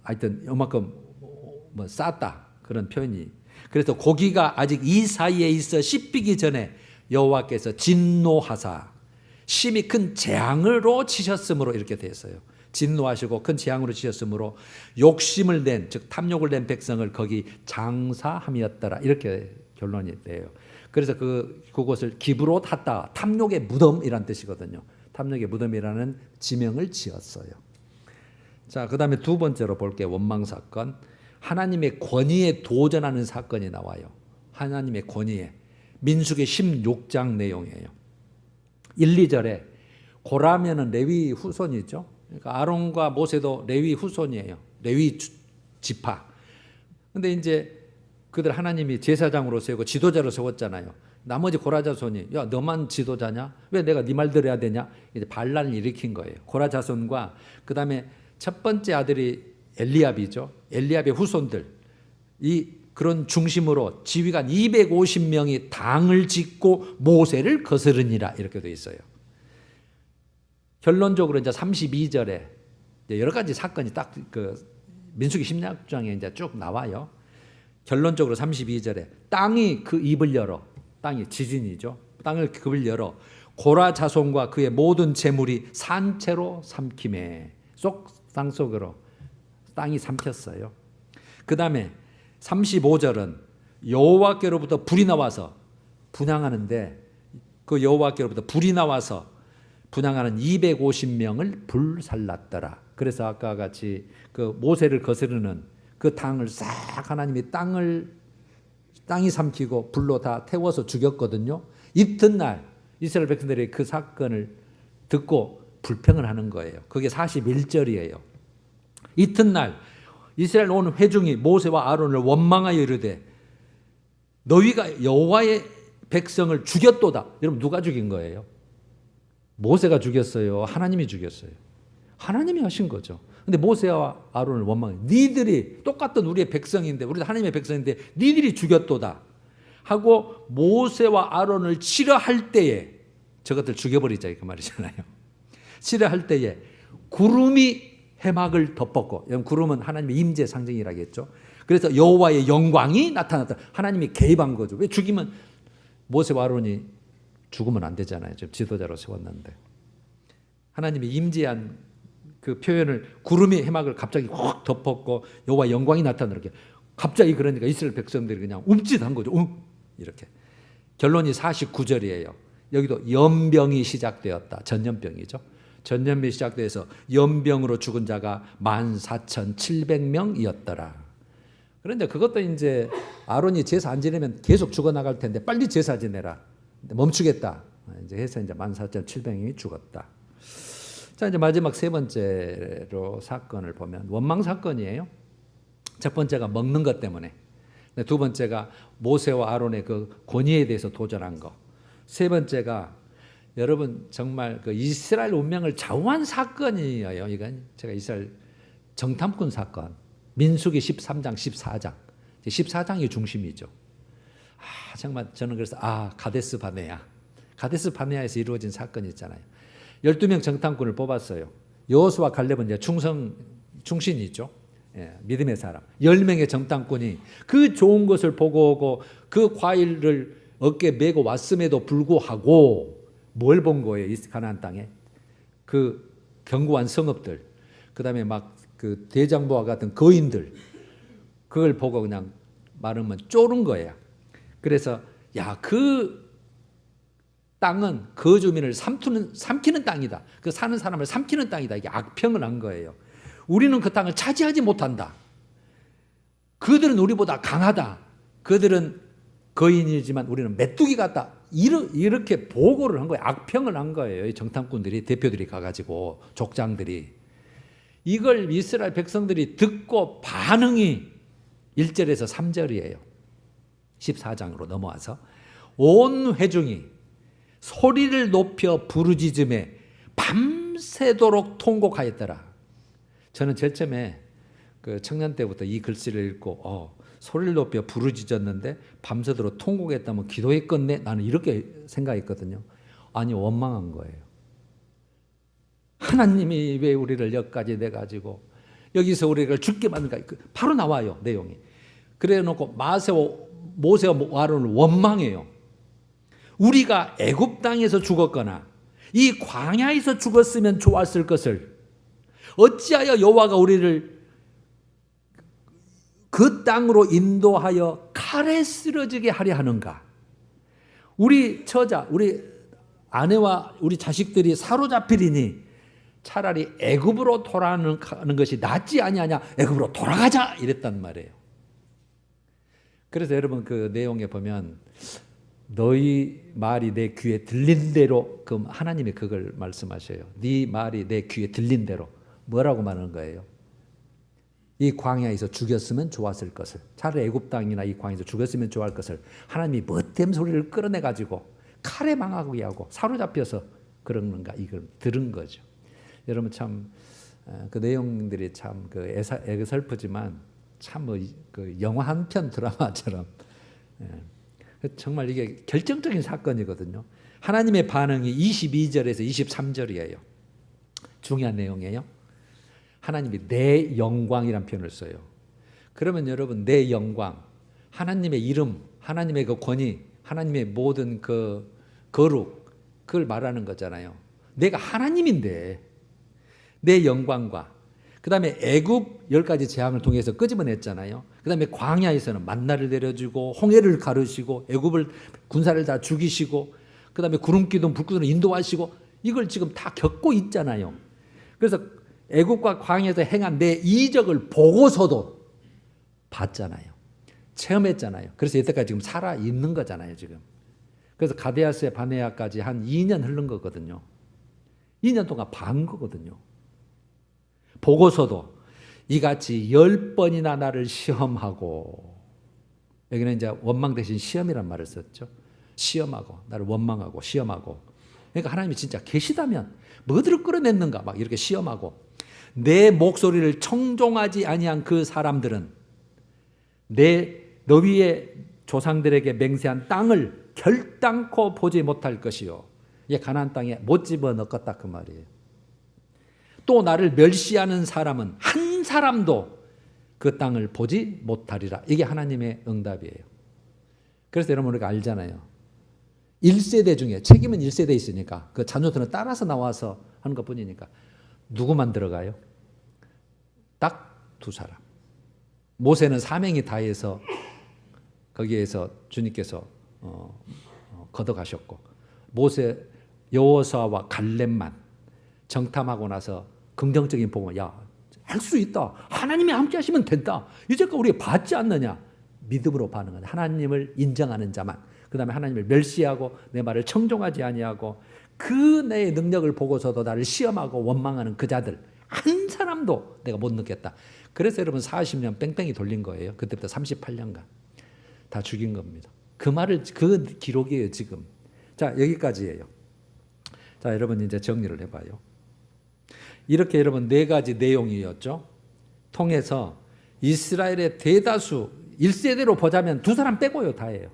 하여튼 요만큼 쌌다 그런 표현이. 그래서 고기가 아직 이 사이에 있어 씹히기 전에 여호와께서 진노하사 심히 큰 재앙으로 치셨으므로 이렇게 되었어요. 진노하시고 큰 재앙으로 치셨으므로 욕심을 낸, 즉 탐욕을 낸 백성을 거기 장사함이었더라. 이렇게 결론이 돼요. 그래서 그곳을 기브롯 핫다, 탐욕의 무덤이란 뜻이거든요. 탐욕의 무덤이라는 지명을 지었어요. 자, 그 다음에 두 번째로 볼게요. 원망 사건. 하나님의 권위에 도전하는 사건이 나와요. 하나님의 권위에. 민수기 16장 내용이에요. 1, 2절에 고라면은 레위 후손이죠. 그러니까 아론과 모세도 레위 후손이에요. 레위 지파. 근데 이제 그들 하나님이 제사장으로 세우고 지도자로 세웠잖아요. 나머지 고라 자손이 야 너만 지도자냐? 왜 내가 네 말 들어야 되냐? 이제 반란을 일으킨 거예요. 고라 자손과 그다음에 첫 번째 아들이 엘리압이죠. 엘리압의 후손들 이 그런 중심으로 지휘관 250명이 당을 짓고 모세를 거스르니라 이렇게 돼 있어요. 결론적으로 이제 32절에 여러 가지 사건이 딱 그 민수기 16장에 이제 쭉 나와요. 결론적으로 32절에 땅이 그 입을 열어, 땅이 지진이죠. 땅을 급을 열어 고라 자손과 그의 모든 재물이 산채로 삼킴에 땅 속으로 땅이 삼켰어요. 그 다음에 35절은 여호와께로부터 불이 나와서 분향하는데 그 여호와께로부터 불이 나와서 분향하는 250명을 불살랐더라. 그래서 아까 같이 그 모세를 거스르는 그 당을 싹 하나님이 땅이 삼키고 불로 다 태워서 죽였거든요. 이튿날 이스라엘 백성들이 그 사건을 듣고 불평을 하는 거예요. 그게 41절이에요. 이튿날 이스라엘 온 회중이 모세와 아론을 원망하여 이르되 너희가 여호와의 백성을 죽였도다. 여러분 누가 죽인 거예요? 모세가 죽였어요? 하나님이 죽였어요? 하나님이 하신 거죠. 근데 모세와 아론을 원망해. 니들이 똑같은 우리의 백성인데 우리도 하나님의 백성인데 니들이 죽였도다 하고 모세와 아론을 치려할 때에 저것들 죽여버리자 그 말이잖아요. 치려할 때에 구름이 해막을 덮었고 구름은 하나님의 임재 상징이라겠죠. 그래서 여호와의 영광이 나타났다. 하나님이 개입한 거죠. 왜 죽이면 모세와 아론이 죽으면 안 되잖아요. 지금 지도자로 세웠는데 하나님이 임재한 그 표현을 구름이 해막을 갑자기 확 덮었고 여호와 영광이 나타나게 갑자기 그러니까 이스라엘 백성들이 그냥 움찔한 거죠. 이렇게 결론이 49절이에요. 여기도 연병이 시작되었다. 전염병이죠. 전염병이 시작돼서 연병으로 죽은 자가 14,700명이었더라. 그런데 그것도 이제 아론이 제사 안 지내면 계속 죽어나갈 텐데 빨리 제사 지내라. 멈추겠다. 이제 해서 이제 14,700명이 죽었다. 자, 이제 마지막 세 번째로 사건을 보면 원망 사건이에요. 첫 번째가 먹는 것 때문에. 두 번째가 모세와 아론의 그 권위에 대해서 도전한 거. 세 번째가 여러분 정말 그 이스라엘 운명을 좌우한 사건이에요. 이건 제가 이스라엘 정탐꾼 사건. 민수기 13장, 14장. 14장이 중심이죠. 정말 저는 그래서 가데스 바네아. 가데스 바네아에서 이루어진 사건이 있잖아요. 12명 정탐꾼을 뽑았어요. 여호수아 갈렙은 이제 충신이죠. 예, 믿음의 사람. 10명의 정탐꾼이 그 좋은 것을 보고 오고 그 과일을 어깨에 메고 왔음에도 불구하고 뭘 본 거예요? 이 가나안 땅에 그 견고한 성읍들, 그다음에 막 그 대장부와 같은 거인들, 그걸 보고 그냥 말하면 쫄은 거예요. 그래서 그 땅은 그 주민을 삼키는 땅이다. 그 사는 사람을 삼키는 땅이다. 이게 악평을 한 거예요. 우리는 그 땅을 차지하지 못한다. 그들은 우리보다 강하다. 그들은 거인이지만 우리는 메뚜기 같다. 이렇게 보고를 한 거예요. 악평을 한 거예요. 이 정탐꾼들이, 대표들이 가가지고, 족장들이. 이걸 이스라엘 백성들이 듣고 반응이 1절에서 3절이에요. 14장으로 넘어와서 온 회중이 소리를 높여 부르짖음에 밤새도록 통곡하였더라. 저는 제일 처음에 그 청년 때부터 이 글씨를 읽고 소리를 높여 부르짖었는데 밤새도록 통곡했다면 기도했겠네? 나는 이렇게 생각했거든요. 아니 원망한 거예요. 하나님이 왜 우리를 여기까지 내가지고 여기서 우리를 죽게 만든가? 바로 나와요 내용이. 그래 놓고 모세와 아론을 원망해요. 우리가 애굽 땅에서 죽었거나 이 광야에서 죽었으면 좋았을 것을 어찌하여 여호와가 우리를 그 땅으로 인도하여 칼에 쓰러지게 하려 하는가? 우리 처자, 우리 아내와 우리 자식들이 사로잡히리니 차라리 애굽으로 돌아가는 것이 낫지 아니하냐? 애굽으로 돌아가자 이랬단 말이에요. 그래서 여러분 그 내용에 보면 너희 말이 내 귀에 들린 대로, 그럼 하나님이 그걸 말씀하셔요. 네 말이 내 귀에 들린 대로. 뭐라고 말하는 거예요? 이 광야에서 죽였으면 좋았을 것을, 차라리 애굽 땅이나 이 광야에서 죽였으면 좋을 것을 하나님이 멋댐 소리를 끌어내 가지고 칼에 망하게 하고 사로잡혀서 그러는가, 이걸 들은 거죠. 여러분 참 그 내용들이 참 그 애설프지만 참 뭐 그 영화 한 편 드라마처럼, 정말 이게 결정적인 사건이거든요. 하나님의 반응이 22절에서 23절이에요. 중요한 내용이에요. 하나님이 내 영광이란 표현을 써요. 그러면 여러분, 내 영광, 하나님의 이름, 하나님의 그 권위, 하나님의 모든 그 거룩, 그걸 말하는 거잖아요. 내가 하나님인데 내 영광과, 그 다음에 애굽 10가지 재앙을 통해서 끄집어냈잖아요. 그 다음에 광야에서는 만나를 내려주고 홍해를 가르시고 애굽을 군사를 다 죽이시고, 그 다음에 구름기둥 불기둥으로 인도하시고, 이걸 지금 다 겪고 있잖아요. 그래서 애굽과 광야에서 행한 내 이적을 보고서도 봤잖아요. 체험했잖아요. 그래서 여태까지 지금 살아있는 거잖아요, 지금. 그래서 가데아스에 바네아까지 한 2년 흐른 거거든요. 2년 동안 반 거거든요. 보고서도 이같이 10번이나 나를 시험하고, 여기는 이제 원망 대신 시험이란 말을 썼죠. 시험하고, 나를 원망하고 시험하고. 그러니까 하나님이 진짜 계시다면 뭐들을 끌어냈는가 막 이렇게 시험하고, 내 목소리를 청종하지 아니한 그 사람들은 너희의 조상들에게 맹세한 땅을 결단코 보지 못할 것이요, 이게 가나안 땅에 못 집어넣었다 그 말이에요. 또 나를 멸시하는 사람은 한 사람도 그 땅을 보지 못하리라. 이게 하나님의 응답이에요. 그래서 여러분 우리가 알잖아요. 1세대 중에, 책임은 1세대에 있으니까 그 자녀들은 따라서 나와서 하는 것뿐이니까 누구만 들어가요? 딱 두 사람. 모세는 사명이 다해서 거기에서 주님께서 걷어가셨고, 모세, 여호수아와 갈렙만 정탐하고 나서 긍정적인 복음, 야, 할 수 있다, 하나님이 함께 하시면 된다, 이제껏 우리가 받지 않느냐, 믿음으로 반응하는, 하나님을 인정하는 자만, 그 다음에 하나님을 멸시하고 내 말을 청종하지 아니하고 그 내 능력을 보고서도 나를 시험하고 원망하는 그 자들 한 사람도 내가 못 넣겠다. 그래서 여러분 40년 뺑뺑이 돌린 거예요. 그때부터 38년간 다 죽인 겁니다. 그 말을, 그 기록이에요 지금. 자, 여기까지예요. 자, 여러분 이제 정리를 해봐요. 이렇게 여러분 4가지 내용이었죠. 통해서 이스라엘의 대다수, 1세대로 보자면 2사람 빼고요 다예요.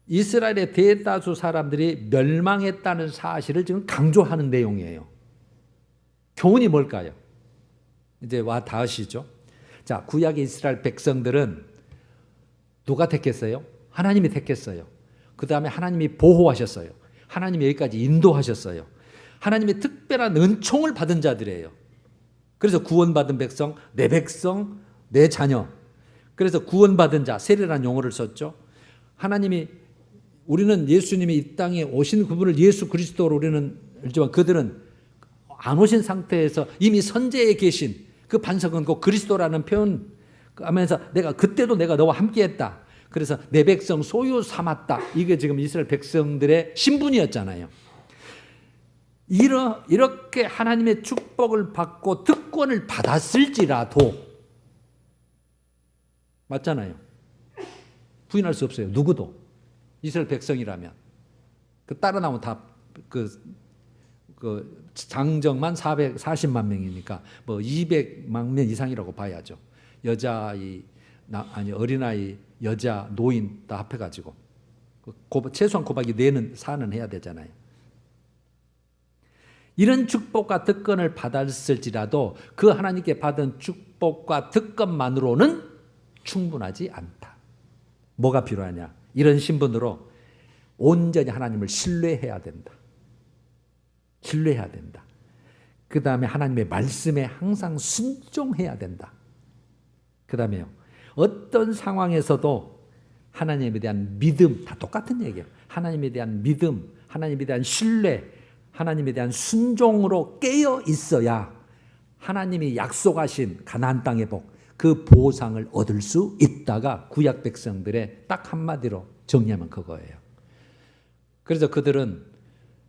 이스라엘의 대다수 사람들이 멸망했다는 사실을 지금 강조하는 내용이에요. 교훈이 뭘까요? 이제 와 닿으시죠? 자, 구약의 이스라엘 백성들은 누가 택했어요? 하나님이 택했어요. 그 다음에 하나님이 보호하셨어요. 하나님이 여기까지 인도하셨어요. 하나님의 특별한 은총을 받은 자들이에요. 그래서 구원받은 백성, 내 자녀. 그래서 구원받은 자, 세례라는 용어를 썼죠. 하나님이, 우리는 예수님이 이 땅에 오신 그분을 예수 그리스도로 우리는 알지만, 그들은 안 오신 상태에서 이미 선제에 계신 그 반석은 그 그리스도라는 표현 하면서, 내가 그때도 내가 너와 함께했다. 그래서 내 백성 소유 삼았다. 이게 지금 이스라엘 백성들의 신분이었잖아요. 이렇게 하나님의 축복을 받고 특권을 받았을지라도, 맞잖아요. 부인할 수 없어요. 누구도. 이스라엘 백성이라면. 그 따라 나오면 다 그 장정만 440만 명이니까 뭐 200만 명 이상이라고 봐야죠. 여자아이, 어린아이, 여자, 노인 다 합해가지고 최소한 곱하기 4는 해야 되잖아요. 이런 축복과 특권을 받았을지라도 그 하나님께 받은 축복과 특권만으로는 충분하지 않다. 뭐가 필요하냐? 이런 신분으로 온전히 하나님을 신뢰해야 된다. 신뢰해야 된다. 그 다음에 하나님의 말씀에 항상 순종해야 된다. 그 다음에요, 어떤 상황에서도 하나님에 대한 믿음, 다 똑같은 얘기예요. 하나님에 대한 믿음, 하나님에 대한 신뢰, 하나님에 대한 순종으로 깨어 있어야 하나님이 약속하신 가나안 땅의 복, 그 보상을 얻을 수 있다가 구약 백성들의 딱 한마디로 정리하면 그거예요. 그래서 그들은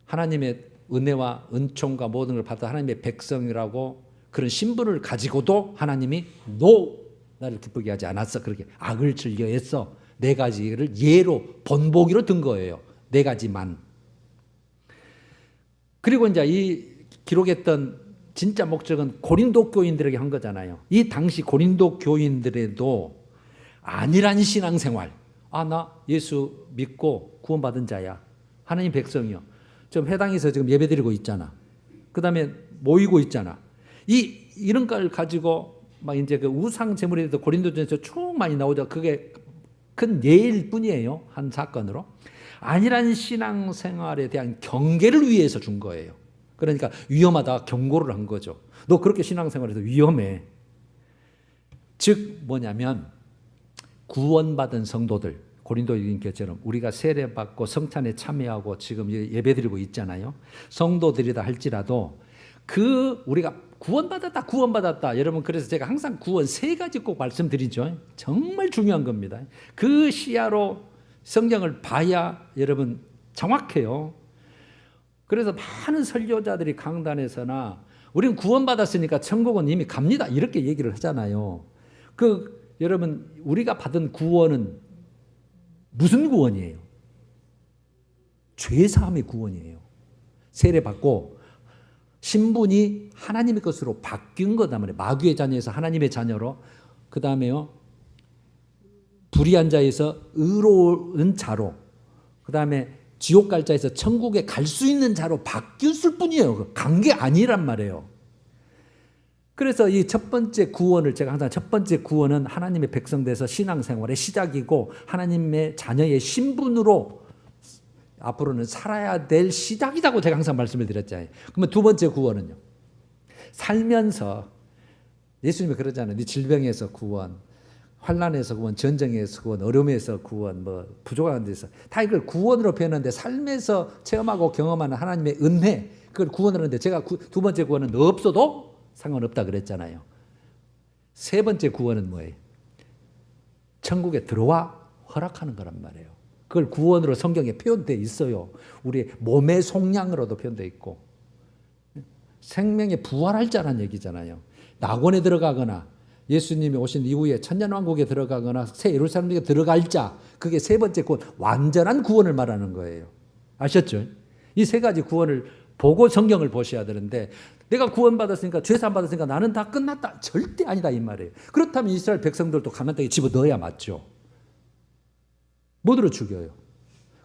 하나님의 은혜와 은총과 모든 걸 받아 하나님의 백성이라고 그런 신분을 가지고도 하나님이 노, 나를 기쁘게 하지 않았어. 그렇게 악을 즐겨 했어. 네 가지를 예로 본보기로 든 거예요. 네 가지만. 그리고 이제 이 기록했던 진짜 목적은 고린도 교인들에게 한 거잖아요. 이 당시 고린도 교인들에도 안일한 신앙생활, 나 예수 믿고 구원받은 자야, 하나님 백성이요, 좀 회당에서 지금 예배드리고 있잖아, 그 다음에 모이고 있잖아, 이런 걸 가지고 막 이제 그 우상 제물에 대해서 고린도전에서 쭉 많이 나오죠. 그게 큰 예일 뿐이에요. 한 사건으로. 안일한 신앙생활에 대한 경계를 위해서 준 거예요. 그러니까 위험하다 경고를 한 거죠. 너 그렇게 신앙생활해서 위험해. 즉 뭐냐면 구원받은 성도들, 고린도인교처럼 우리가 세례받고 성찬에 참여하고 지금 예배드리고 있잖아요. 성도들이다 할지라도 우리가 구원받았다. 여러분, 그래서 제가 항상 구원 세 가지 꼭 말씀드리죠. 정말 중요한 겁니다. 그 시야로 성경을 봐야 여러분 정확해요. 그래서 많은 설교자들이 강단에서나 우리는 구원받았으니까 천국은 이미 갑니다, 이렇게 얘기를 하잖아요. 여러분, 우리가 받은 구원은 무슨 구원이에요? 죄사함의 구원이에요. 세례받고 신분이 하나님의 것으로 바뀐 거다 말이에요. 마귀의 자녀에서 하나님의 자녀로, 그 다음에요 불의한 자에서 의로운 자로, 그 다음에 지옥 갈 자에서 천국에 갈 수 있는 자로 바뀌었을 뿐이에요. 간 게 아니란 말이에요. 그래서 이 첫 번째 구원을, 제가 항상 첫 번째 구원은 하나님의 백성 돼서 신앙생활의 시작이고 하나님의 자녀의 신분으로 앞으로는 살아야 될 시작이라고 제가 항상 말씀을 드렸잖아요. 그러면 두 번째 구원은요, 살면서 예수님이 그러잖아요. 네 질병에서 구원, 환난에서 구원, 전쟁에서 구원, 어려움에서 구원, 뭐 부족한 데서 다 이걸 구원으로 표현하는데, 삶에서 체험하고 경험하는 하나님의 은혜, 그걸 구원으로 하는데, 제가 두 번째 구원은 없어도 상관없다 그랬잖아요. 세 번째 구원은 뭐예요? 천국에 들어와 허락하는 거란 말이에요. 그걸 구원으로 성경에 표현되어 있어요. 우리 몸의 속량으로도 표현되어 있고, 생명에 부활할 자라는 얘기잖아요. 낙원에 들어가거나 예수님이 오신 이후에 천년왕국에 들어가거나 새 예루살렘에 들어갈 자, 그게 세 번째 구원, 완전한 구원을 말하는 거예요. 아셨죠? 이 세 가지 구원을 보고 성경을 보셔야 되는데, 내가 구원받았으니까, 죄사함 받았으니까 나는 다 끝났다, 절대 아니다 이 말이에요. 그렇다면 이스라엘 백성들도 가나안 땅에 집어넣어야 맞죠. 못 들어 죽여요.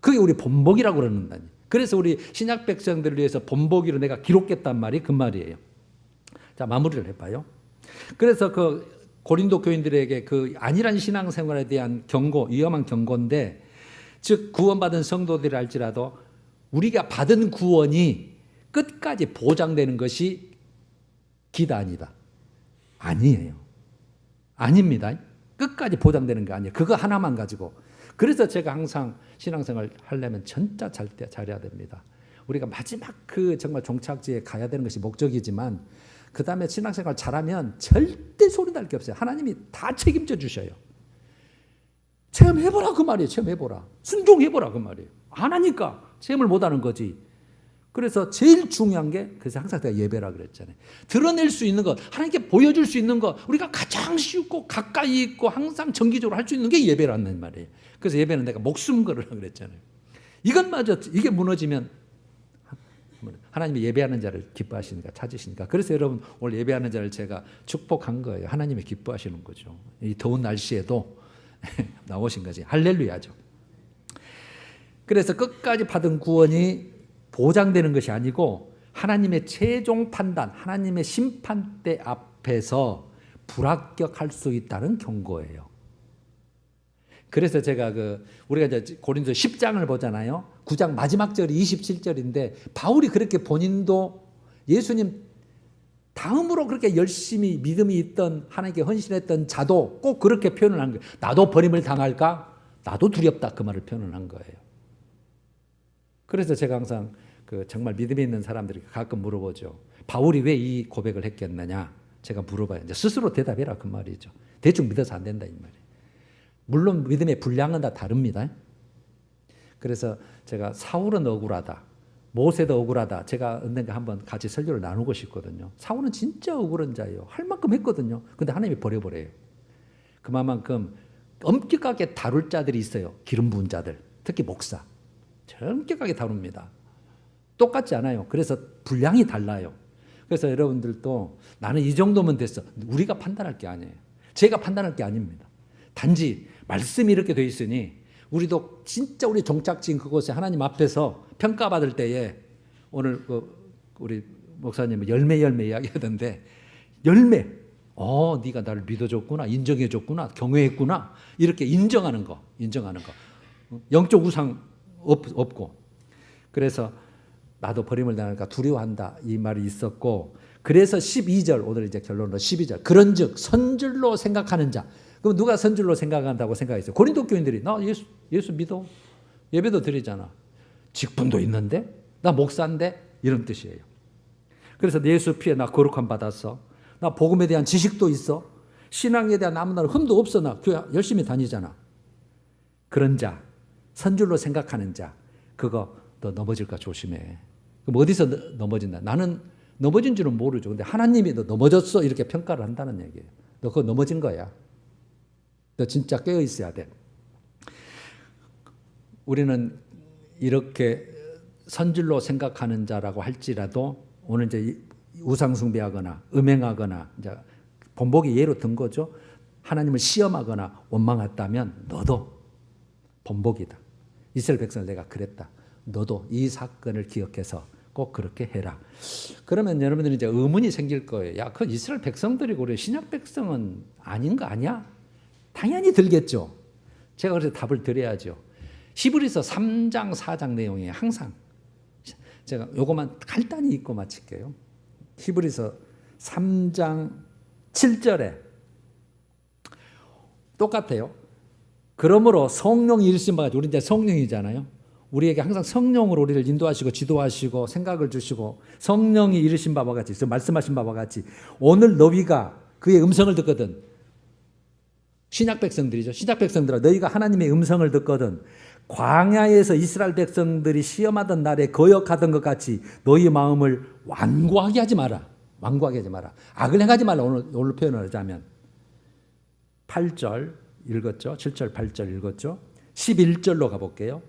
그게 우리 본보기라고 그러는다니. 그래서 우리 신약 백성들을 위해서 본보기로 내가 기록했단 말이 그 말이에요. 자, 마무리를 해봐요. 그래서 고린도 교인들에게 안일한 신앙생활에 대한 경고, 위험한 경고인데, 즉 구원받은 성도들이 할지라도 우리가 받은 구원이 끝까지 보장되는 것이 기단이다. 아니에요. 아닙니다. 끝까지 보장되는 게 아니에요. 그거 하나만 가지고. 그래서 제가 항상 신앙생활 하려면 진짜 잘해야 됩니다. 우리가 마지막 정말 종착지에 가야 되는 것이 목적이지만, 그 다음에 신앙생활 잘하면 절대 소리 날 게 없어요. 하나님이 다 책임져 주셔요. 체험해보라 그 말이에요. 체험해보라. 순종해보라 그 말이에요. 안 하니까 체험을 못하는 거지. 그래서 제일 중요한 게, 그래서 항상 제가 예배라 그랬잖아요. 드러낼 수 있는 것, 하나님께 보여줄 수 있는 것, 우리가 가장 쉽고 가까이 있고 항상 정기적으로 할 수 있는 게 예배라는 말이에요. 그래서 예배는 내가 목숨 걸으라 그랬잖아요. 이것마저, 이게 무너지면 하나님이 예배하는 자를 기뻐하시니까, 찾으시니까. 그래서 여러분, 오늘 예배하는 자를 제가 축복한 거예요. 하나님이 기뻐하시는 거죠. 이 더운 날씨에도 나오신 거지. 할렐루야죠. 그래서 끝까지 받은 구원이 보장되는 것이 아니고, 하나님의 최종 판단, 하나님의 심판대 앞에서 불합격할 수 있다는 경고예요. 그래서 제가 우리가 이제 고린도 10장을 보잖아요. 9장 마지막 절이 27절인데, 바울이 그렇게 본인도 예수님 다음으로 그렇게 열심히 믿음이 있던, 하나님께 헌신했던 자도 꼭 그렇게 표현을 한 거예요. 나도 버림을 당할까? 나도 두렵다, 그 말을 표현을 한 거예요. 그래서 제가 항상 정말 믿음이 있는 사람들이 가끔 물어보죠. 바울이 왜 이 고백을 했겠느냐? 제가 물어봐요. 이제 스스로 대답해라 그 말이죠. 대충 믿어서 안 된다 이 말이에요. 물론 믿음의 분량은 다 다릅니다. 그래서 제가 사울은 억울하다, 모세도 억울하다. 제가 언젠가 한번 같이 설교를 나누고 싶거든요. 사울은 진짜 억울한 자예요. 할 만큼 했거든요. 근데 하나님이 버려버려요. 그만큼 엄격하게 다룰 자들이 있어요. 기름 부은 자들. 특히 목사. 엄격하게 다룹니다. 똑같지 않아요. 그래서 분량이 달라요. 그래서 여러분들도 나는 이 정도면 됐어. 우리가 판단할 게 아니에요. 제가 판단할 게 아닙니다. 단지 말씀이 이렇게 돼 있으니 우리도 진짜 우리 종착지인 그곳에 하나님 앞에서 평가받을 때에 오늘 우리 목사님은 열매 이야기하던데 열매. 네가 나를 믿어줬구나, 인정해줬구나, 경외했구나 이렇게 인정하는 거. 영적 우상 없고. 그래서 나도 버림을 당할까 두려워한다 이 말이 있었고, 그래서 12절 오늘 이제 결론으로 12절 그런즉 선줄로 생각하는 자. 그럼 누가 선줄로 생각한다고 생각했어요? 고린도 교인들이 나 예수 믿어, 예배도 드리잖아, 직분도 있는데 나 목사인데 이런 뜻이에요. 그래서 예수 피에 나 거룩함 받았어, 나 복음에 대한 지식도 있어, 신앙에 대한 아무 날 흠도 없어, 나 교회 열심히 다니잖아. 그런 자, 선줄로 생각하는 자, 그거 너 넘어질까 조심해. 그럼 어디서 넘어진다? 나는 넘어진 줄은 모르죠. 근데 하나님이 너 넘어졌어 이렇게 평가를 한다는 얘기예요. 너 그거 넘어진 거야. 너 진짜 깨어 있어야 돼. 우리는 이렇게 선줄로 생각하는 자라고 할지라도 오늘 이제 우상숭배하거나 음행하거나 이제 본보기 예로 든 거죠. 하나님을 시험하거나 원망했다면 너도 본보기다. 이스라엘 백성을 내가 그랬다. 너도 이 사건을 기억해서 꼭 그렇게 해라. 그러면 여러분들이 이제 의문이 생길 거예요. 야, 그 이스라엘 백성들이고 우리 신약 백성은 아닌 거 아니야? 당연히 들겠죠. 제가 그래서 답을 드려야죠. 히브리서 3장 4장 내용이 항상 제가 요거만 간단히 읽고 마칠게요. 히브리서 3장 7절에 똑같아요. 그러므로 성령이 이르신 바가, 우리 이제 성령이잖아요. 우리에게 항상 성령으로 우리를 인도하시고 지도하시고 생각을 주시고 성령이 이르신 바와 같이, 말씀하신 바와 같이 오늘 너희가 그의 음성을 듣거든. 신약 백성들이죠. 신약 백성들아, 너희가 하나님의 음성을 듣거든 광야에서 이스라엘 백성들이 시험하던 날에 거역하던 것 같이 너희 마음을 완고하게 하지 마라. 완고하게 하지 마라. 악을 행하지 말라. 오늘 표현을 하자면 8절 읽었죠. 7절 8절 읽었죠. 11절로 가볼게요.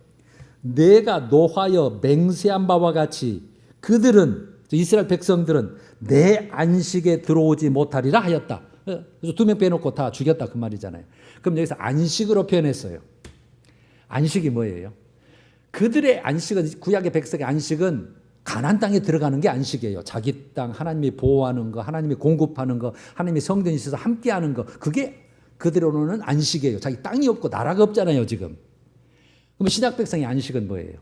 내가 노하여 맹세한 바와 같이 그들은, 이스라엘 백성들은 내 안식에 들어오지 못하리라 하였다. 그래서 2명 빼놓고 다 죽였다 그 말이잖아요. 그럼 여기서 안식으로 표현했어요. 안식이 뭐예요? 그들의 안식은, 구약의 백성의 안식은 가나안 땅에 들어가는 게 안식이에요. 자기 땅 하나님이 보호하는 거, 하나님이 공급하는 거, 하나님이 성전에 있어서 함께하는 거, 그게 그들로는 안식이에요. 자기 땅이 없고 나라가 없잖아요 지금. 그럼 신약 백성의 안식은 뭐예요?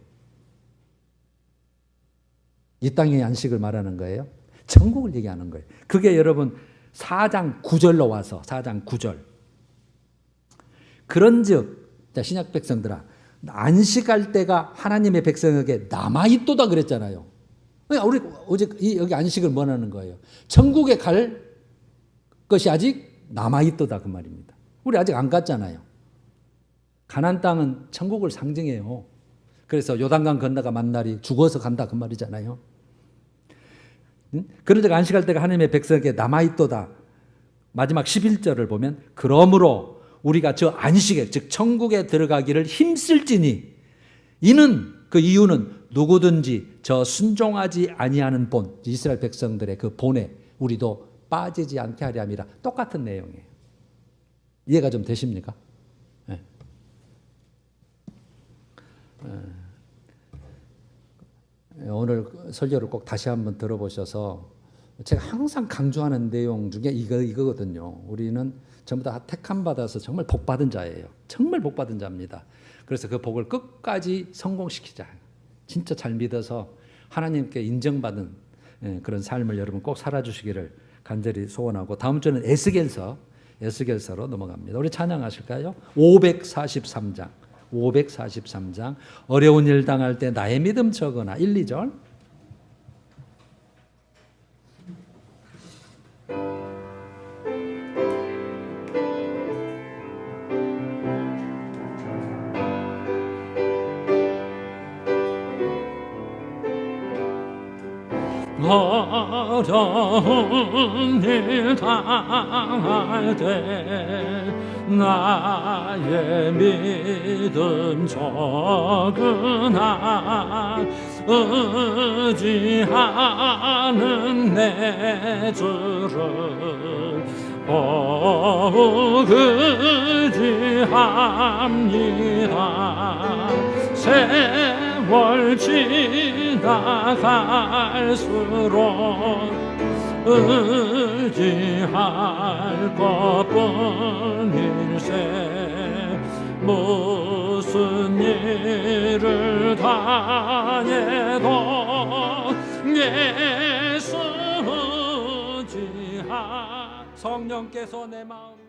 이 땅의 안식을 말하는 거예요? 천국을 얘기하는 거예요. 그게 여러분 4장 9절로 와서 4장 9절. 그런즉 신약 백성들아, 안식할 때가 하나님의 백성에게 남아있도다 그랬잖아요. 그러니까 우리 오직 여기 안식을 원하는 거예요. 천국에 갈 것이 아직 남아있도다 그 말입니다. 우리 아직 안 갔잖아요. 가나안 땅은 천국을 상징해요. 그래서 요단강 건너가 만날이 죽어서 간다 그 말이잖아요. 그런즉 안식할 때가 하나님의 백성에게 남아있도다. 마지막 11절을 보면 그러므로 우리가 저 안식에, 즉 천국에 들어가기를 힘쓸지니 이는, 그 이유는 누구든지 저 순종하지 아니하는 본, 이스라엘 백성들의 그 본에 우리도 빠지지 않게 하려 함이라. 똑같은 내용이에요. 이해가 좀 되십니까? 네. 오늘 설교를 꼭 다시 한번 들어보셔서 제가 항상 강조하는 내용 중에 이거거든요. 우리는 전부 다 택함 받아서 정말 복 받은 자예요. 정말 복 받은 자입니다. 그래서 그 복을 끝까지 성공시키자. 진짜 잘 믿어서 하나님께 인정받은 그런 삶을 여러분 꼭 살아주시기를 간절히 소원하고, 다음 주는 에스겔서로 넘어갑니다. 우리 찬양하실까요? 543장 어려운 일 당할 때 나의 믿음 적으나 1, 2절. 어려운 일 당할 때 나의 믿음 적으나 의지하는 내 주를 더욱 의지합니다. 세월 지나갈수록 의지할 것뿐일세. 무슨 일을 당해도 예수 의지하. 성령께서 내 마음